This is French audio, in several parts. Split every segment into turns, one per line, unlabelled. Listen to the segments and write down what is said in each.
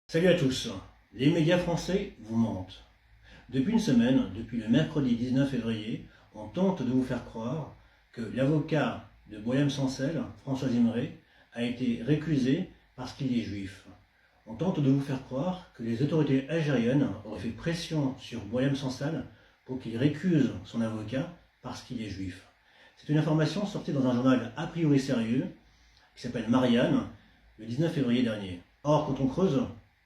Salut à tous, les médias français vous mentent. Depuis une semaine, depuis le mercredi 19 février, on tente de vous faire croire que l'avocat de Boualem Sansal, François Imré, a été récusé parce qu'il est juif. On tente de vous faire croire que les autorités algériennes auraient fait pression sur Boualem Sansal pour qu'il récuse son avocat parce qu'il est juif. C'est une information sortie dans un journal a priori sérieux qui s'appelle Marianne le 19 février dernier. Or, quand on creuse,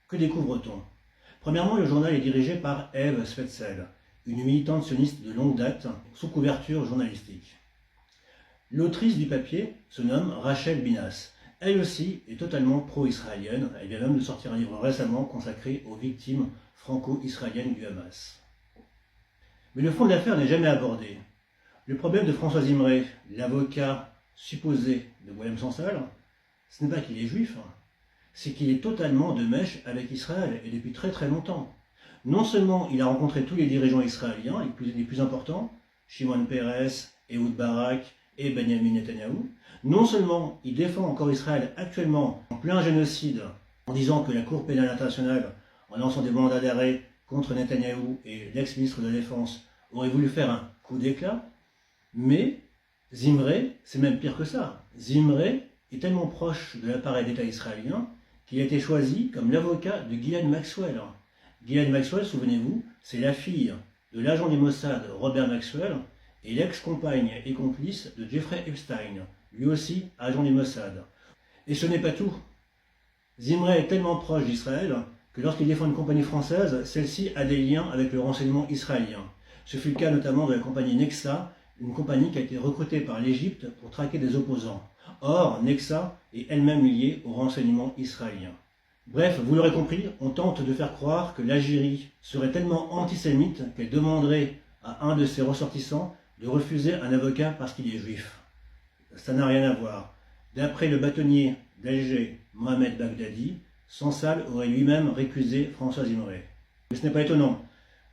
que découvre-t-on? Premièrement, le journal est dirigé par Eve Svetsel, une militante sioniste de longue date, sous couverture journalistique. L'autrice du papier se nomme Rachel Binas. Elle aussi est totalement pro-israélienne. Elle vient même de sortir un livre récemment consacré aux victimes franco-israéliennes du Hamas. Mais le fond de l'affaire n'est jamais abordé. Le problème de François Imré, l'avocat supposé de Boualem Sansal, ce n'est pas qu'il est juif, c'est qu'il est totalement de mèche avec Israël, et depuis très très longtemps. Non seulement il a rencontré tous les dirigeants israéliens, les plus importants, Shimon Peres, Ehud Barak et Benjamin Netanyahou, non seulement il défend encore Israël actuellement en plein génocide, en disant que la Cour pénale internationale, en lançant des mandats d'arrêt contre Netanyahou et l'ex-ministre de la Défense, aurait voulu faire un coup d'éclat, mais Imré, c'est même pire que ça. Imré est tellement proche de l'appareil d'État israélien qu'il a été choisi comme l'avocat de Ghislaine Maxwell. Ghislaine Maxwell, souvenez-vous, c'est la fille de l'agent du Mossad Robert Maxwell et l'ex-compagne et complice de Jeffrey Epstein, lui aussi agent du Mossad. Et ce n'est pas tout. Imré est tellement proche d'Israël que lorsqu'il défend une compagnie française, celle-ci a des liens avec le renseignement israélien. Ce fut le cas notamment de la compagnie Nexa, une compagnie qui a été recrutée par l'Égypte pour traquer des opposants. Or, Nexa est elle-même liée au renseignement israélien. Bref, vous l'aurez compris, on tente de faire croire que l'Algérie serait tellement antisémite qu'elle demanderait à un de ses ressortissants de refuser un avocat parce qu'il est juif. Ça n'a rien à voir. D'après le bâtonnier d'Alger, Mohamed Baghdadi, Sansal aurait lui-même récusé François Imré. Mais ce n'est pas étonnant.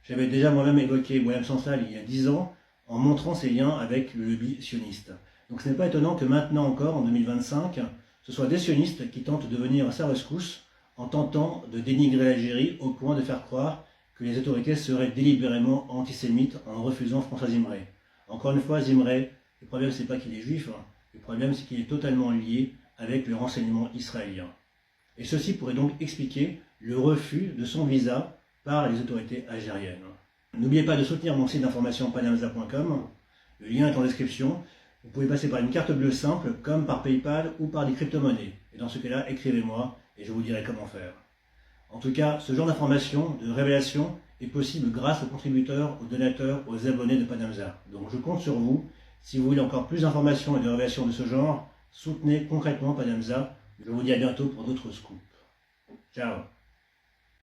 J'avais déjà moi-même évoqué Boualem Sansal il y a 10 ans, en montrant ses liens avec le lobby sioniste. Donc ce n'est pas étonnant que maintenant encore, en 2025, ce soit des sionistes qui tentent de venir à sa rescousse en tentant de dénigrer l'Algérie au point de faire croire que les autorités seraient délibérément antisémites en refusant François Imré. Encore une fois, Imré, le problème c'est pas qu'il est juif, le problème c'est qu'il est totalement lié avec le renseignement israélien. Et ceci pourrait donc expliquer le refus de son visa par les autorités algériennes. N'oubliez pas de soutenir mon site d'information panamza.com, le lien est en description. Vous pouvez passer par une carte bleue simple, comme par PayPal ou par des crypto-monnaies. Et dans ce cas-là, écrivez-moi et je vous dirai comment faire. En tout cas, ce genre d'information, de révélation, est possible grâce aux contributeurs, aux donateurs, aux abonnés de Panamza. Donc je compte sur vous. Si vous voulez encore plus d'informations et de révélations de ce genre, soutenez concrètement Panamza. Je vous dis à bientôt pour d'autres scoops. Ciao.